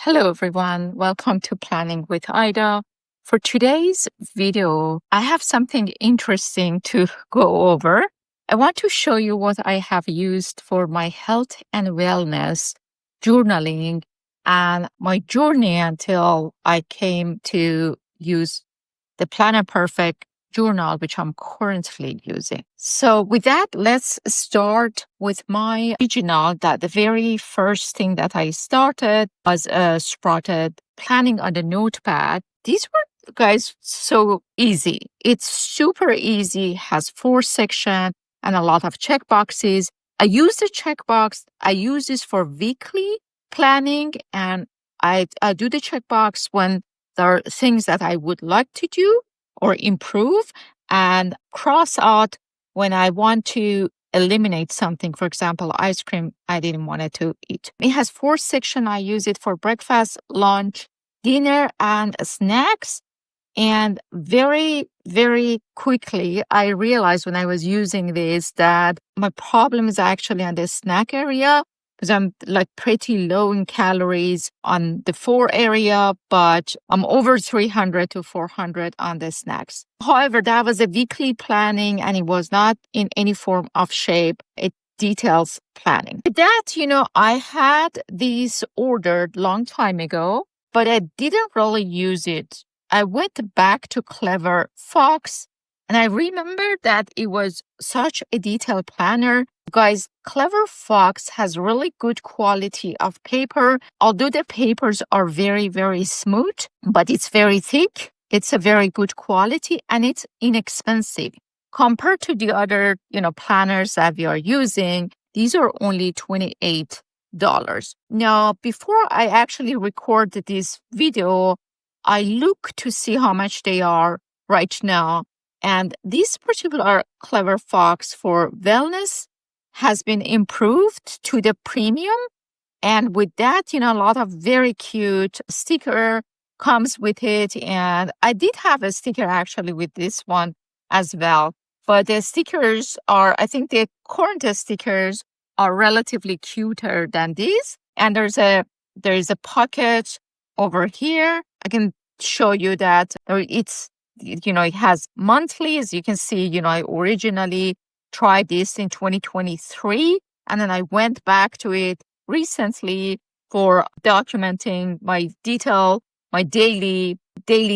Hello, everyone. Welcome to Planning with Ida. For today's video, I have something interesting to go over. I want to show you what I have used for my health and wellness journaling and my journey until I came to use the Planet Perfect journal, which I'm currently using. So with that, let's start with my original. That the very first thing that I started was started planning on the notepad. These were, guys, so easy. It's super easy, has 4 sections and a lot of check boxes. I use the checkbox. I use this for weekly planning, and I do the checkbox when there are things that I would like to do or improve, and cross out when I want to eliminate something. For example, ice cream, I didn't want it to eat. It has 4 sections. I use it for breakfast, lunch, dinner, and snacks. And very, very quickly, I realized when I was using this that my problem is actually on the snack area, because I'm like pretty low in calories on the 4 area, but I'm over 300 to 400 on the snacks. However, that was a weekly planning and it was not in any form of shape. It details planning. With that, I had these ordered long time ago, but I didn't really use it. I went back to Clever Fox and I remembered that it was such a detailed planner. Guys, Clever Fox has really good quality of paper. Although the papers are very, very smooth, but it's very thick. It's a very good quality and it's inexpensive. Compared to the other, planners that we are using, these are only $28. Now, before I actually recorded this video, I look to see how much they are right now. And this particular Clever Fox for wellness has been improved to the premium. And with that, a lot of very cute sticker comes with it. And I did have a sticker actually with this one as well. But the stickers I think the current stickers are relatively cuter than these. And there's a pocket over here. I can show you that it has monthly. As you can see, I originally tried this in 2023, and then I went back to it recently for documenting my daily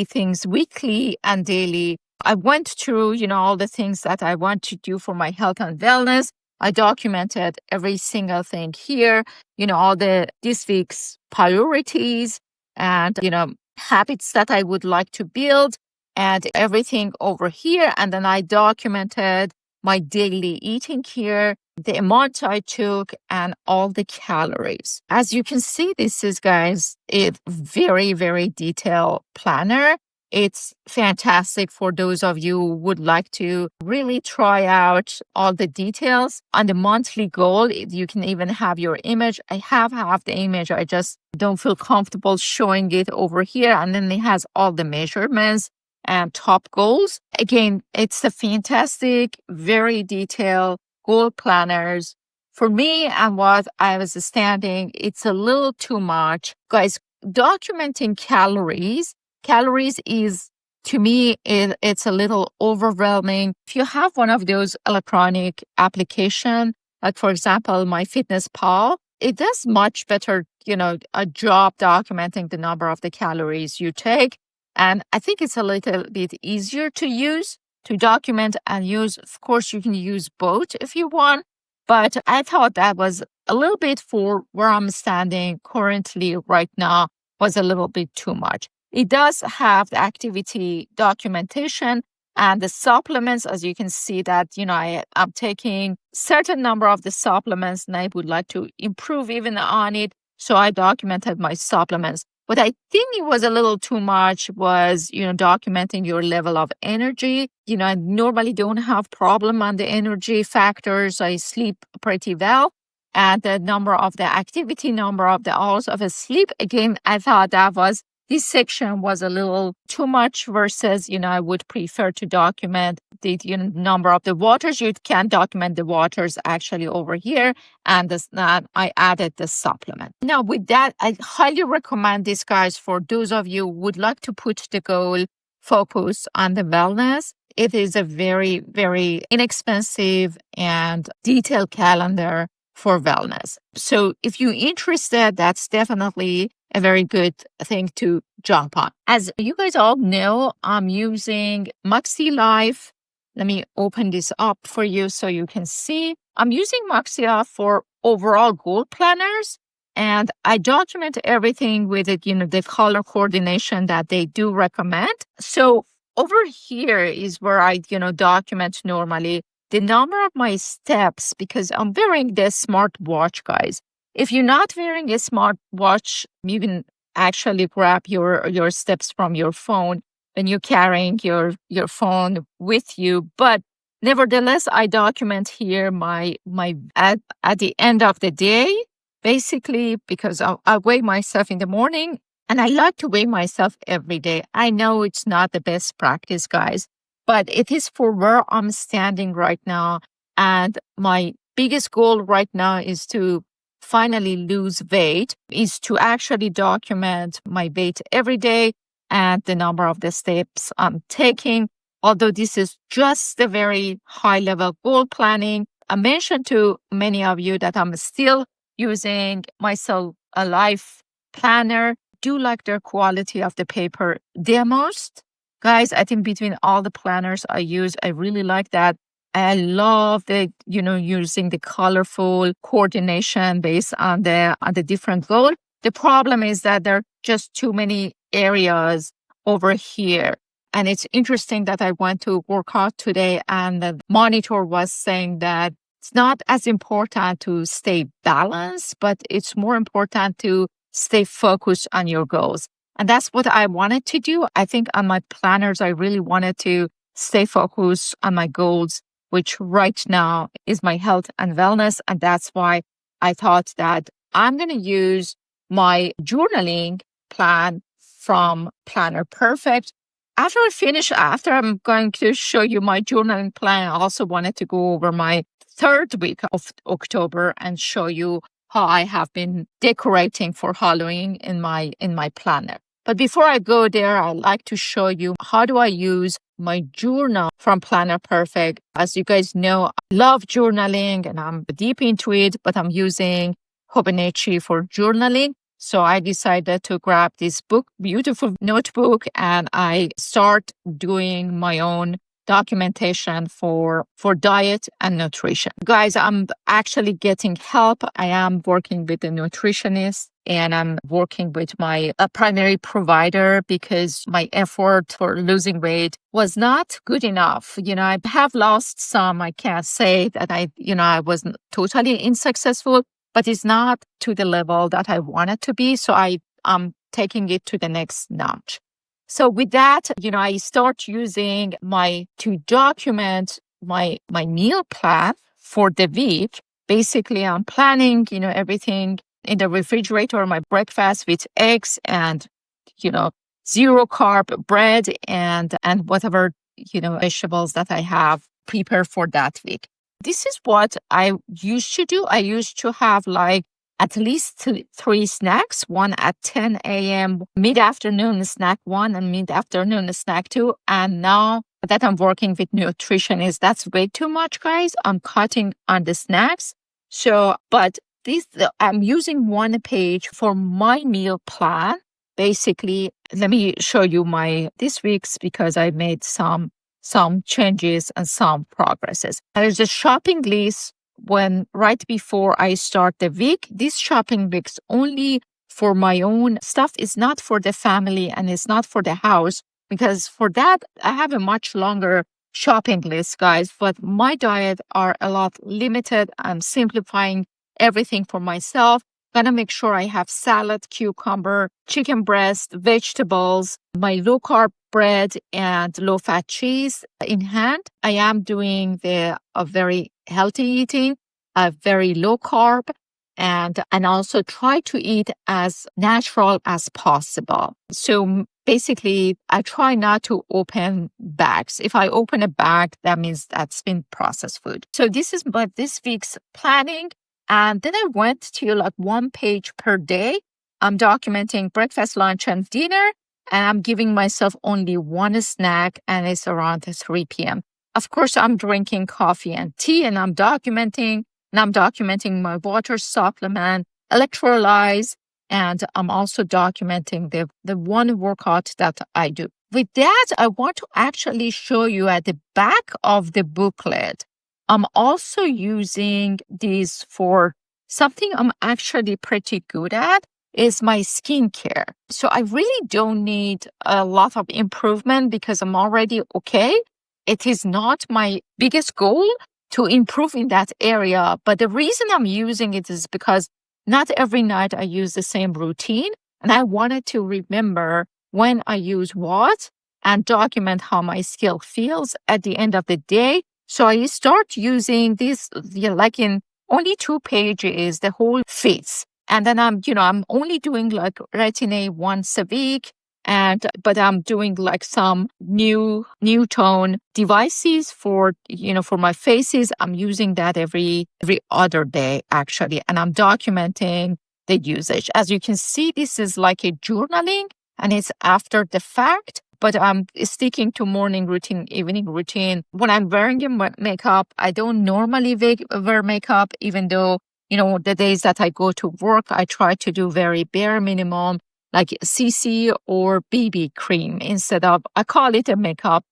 things, weekly and daily. I went through, all the things that I want to do for my health and wellness. I documented every single thing here, all this week's priorities and, habits that I would like to build and everything over here. And then I documented my daily eating here, the amount I took and all the calories. As you can see, this is, guys, a very, very detailed planner. It's fantastic for those of you who would like to really try out all the details. On the monthly goal, you can even have your image. I have the image. I just don't feel comfortable showing it over here. And then it has all the measurements and top goals. Again, it's a fantastic, very detailed goal planners. For me and what I was standing, it's a little too much. Guys, documenting calories is, to me, it's a little overwhelming. If you have one of those electronic applications, like for example, MyFitnessPal, it does much better, a job documenting the number of the calories you take. And I think it's a little bit easier to use, to document and use. Of course, you can use both if you want, but I thought that was a little bit for where I'm standing currently right now was a little bit too much. It does have the activity documentation and the supplements. As you can see that, I'm taking certain number of the supplements and I would like to improve even on it. So I documented my supplements. What I think it was a little too much was, documenting your level of energy. I normally don't have problem on the energy factors. I sleep pretty well. And the number of the activity, number of the hours of sleep. Again, I thought that was this section was a little too much versus, I would prefer to document the number of the waters. You can document the waters actually over here. And this, that I added the supplement. Now with that, I highly recommend this, guys, for those of you who would like to put the goal focus on the wellness. It is a very, very inexpensive and detailed calendar for wellness. So if you're interested, that's definitely a very good thing to jump on. As you guys all know, I'm using Moxy Life. Let me open this up for you so you can see. I'm using Moxy Life for overall goal planners, and I document everything with it, the color coordination that they do recommend. So over here is where I, document normally the number of my steps, because I'm wearing this smart watch, guys. If you're not wearing a smart watch, you can actually grab your steps from your phone when you're carrying your phone with you. But nevertheless, I document here my at the end of the day, basically, because I weigh myself in the morning, and I like to weigh myself every day. I know it's not the best practice, guys, but it is for where I'm standing right now. And my biggest goal right now is to finally lose weight, is to actually document my weight every day and the number of the steps I'm taking. Although this is just a very high level goal planning, I mentioned to many of you that I'm still using Moxy Life planner. Do like their quality of the paper the most. Guys, I think between all the planners I use, I really like that. I love the, using the colorful coordination based on the different goal. The problem is that there are just too many areas over here. And it's interesting that I went to work out today and the monitor was saying that it's not as important to stay balanced, but it's more important to stay focused on your goals. And that's what I wanted to do. I think on my planners, I really wanted to stay focused on my goals, which right now is my health and wellness. And that's why I thought that I'm going to use my journaling plan from Planner Perfect. After I'm going to show you my journaling plan, I also wanted to go over my third week of October and show you how I have been decorating for Halloween in my planner. But before I go there, I'd like to show you how do I use my journal from Planner Perfect. As you guys know, I love journaling and I'm deep into it, but I'm using Hobonichi for journaling. So I decided to grab this beautiful notebook, and I start doing my own documentation for diet and nutrition. Guys, I'm actually getting help. I am working with a nutritionist and I'm working with my primary provider because my effort for losing weight was not good enough. I have lost some. I can't say that I wasn't totally unsuccessful, but it's not to the level that I want it to be. So I'm taking it to the next notch. So with that, I start using to document my meal plan for the week. Basically, I'm planning, everything in the refrigerator, my breakfast with eggs and, zero carb bread and whatever, vegetables that I have prepared for that week. This is what I used to do. I used to have at least three snacks, one at 10 a.m., mid-afternoon snack one and mid-afternoon snack two. And now that I'm working with nutritionists, that's way too much, guys. I'm cutting on the snacks. So, but I'm using one page for my meal plan. Basically, let me show you this week's because I made some changes and some progresses. There's a shopping list right before I start the week. This shopping list only for my own stuff. Is not for the family and it's not for the house, because for that I have a much longer shopping list, guys. But my diet are a lot limited. I'm simplifying everything for myself. Gonna make sure I have salad, cucumber, chicken breast, vegetables, my low carb bread and low fat cheese in hand. I am doing a very healthy eating, very low carb, and also try to eat as natural as possible. So basically, I try not to open bags. If I open a bag, that means that's been processed food. So this is what this week's planning. And then I went to like 1 page per day. I'm documenting breakfast, lunch, and dinner. And I'm giving myself only one snack, and it's around 3 p.m. Of course, I'm drinking coffee and tea, and I'm documenting my water supplement, electrolytes, and I'm also documenting the one workout that I do. With that, I want to actually show you at the back of the booklet. I'm also using these for something I'm actually pretty good at is my skincare. So I really don't need a lot of improvement because I'm already okay. It is not my biggest goal to improve in that area. But the reason I'm using it is because not every night I use the same routine. And I wanted to remember when I use what and document how my skin feels at the end of the day. So I start using this, like in only 2 pages, the whole fits. And then I'm only doing like retin-A once a week. But I'm doing like some new tone devices for my faces. I'm using that every other day actually. And I'm documenting the usage. As you can see, this is like a journaling and it's after the fact. But I'm sticking to morning routine, evening routine. When I'm wearing makeup, I don't normally wear makeup, even though, the days that I go to work, I try to do very bare minimum, like CC or BB cream instead of, I call it a makeup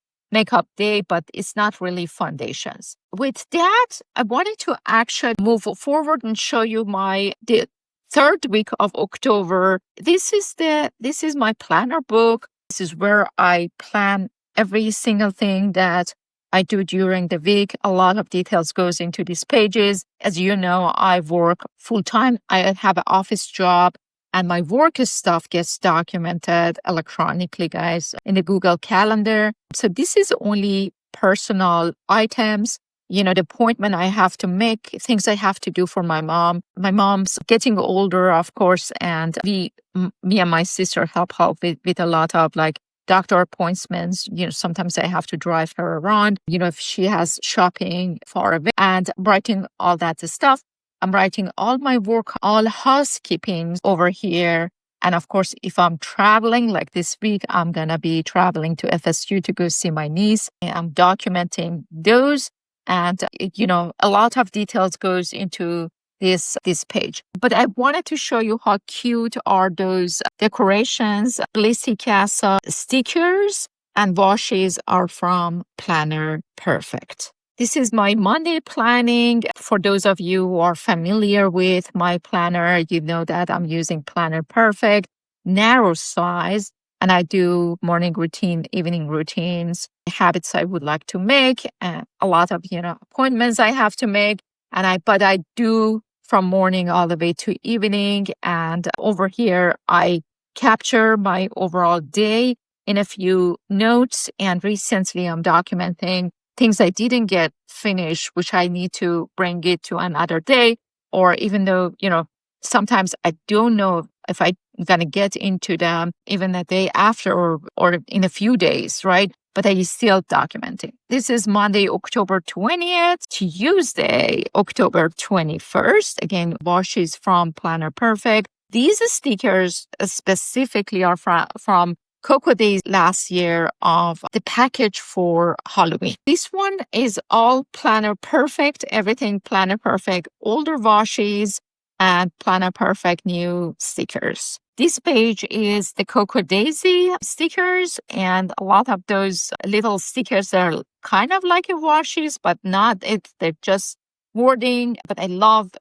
day, but it's not really foundations. With that, I wanted to actually move forward and show you the 3rd week of October. This is my planner book. This is where I plan every single thing that I do during the week. A lot of details goes into these pages. As you know, I work full time. I have an office job and my work stuff gets documented electronically, guys, in the Google Calendar. So this is only personal items, the appointment I have to make, things I have to do for my mom. My mom's getting older, of course, and me and my sister help her with a lot of like doctor appointments. Sometimes I have to drive her around, if she has shopping far away, and writing all that stuff. I'm writing all my work, all housekeeping over here. And of course, if I'm traveling, like this week, I'm going to be traveling to FSU to go see my niece. And I'm documenting those. And, a lot of details goes into this page. But I wanted to show you how cute are those decorations. Blissy Casa stickers and washes are from Planner Perfect. This is my Monday planning. For those of you who are familiar with my planner, you know that I'm using Planner Perfect, narrow size, and I do morning routine, evening routines, habits I would like to make, and a lot of, appointments I have to make. But I do from morning all the way to evening. And over here, I capture my overall day in a few notes. And recently I'm documenting things I didn't get finished, which I need to bring it to another day. Or even though, sometimes I don't know if I'm going to get into them even the day after or in a few days, right? But I still documenting. This is Monday, October 20th, Tuesday, October 21st. Again, washes from Planner Perfect. These stickers specifically are from Coco Days last year of the package for Halloween. This one is all Planner Perfect, everything Planner Perfect, older washes and Planner Perfect new stickers. This page is the Coco Daisy stickers, and a lot of those little stickers are kind of like a washes, but not. They're just wording. But I love,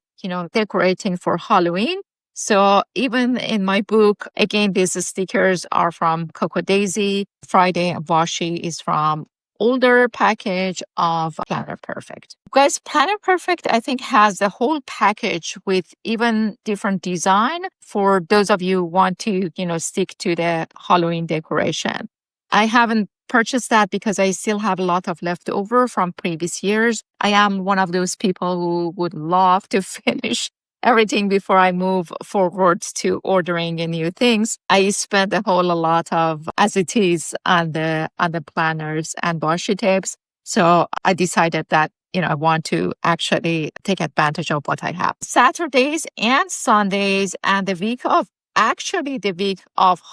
decorating for Halloween. So even in my book, again, these stickers are from Coco Daisy. Friday washi is from older package of Planner Perfect. Guys, Planner Perfect, I think, has the whole package with even different design for those of you who want to, stick to the Halloween decoration. I haven't purchased that because I still have a lot of leftover from previous years. I am one of those people who would love to finish everything before I move forward to ordering new things. I spent a whole lot of as it is on the planners and washi tapes. So I decided that I want to actually take advantage of what I have. Saturdays and Sundays and the week of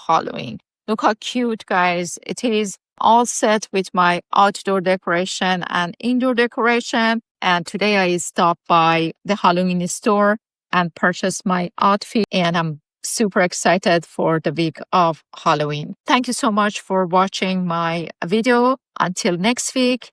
Halloween. Look how cute, guys. It is all set with my outdoor decoration and indoor decoration. And today I stopped by the Halloween store and purchased my outfit. And I'm super excited for the week of Halloween. Thank you so much for watching my video. Until next week,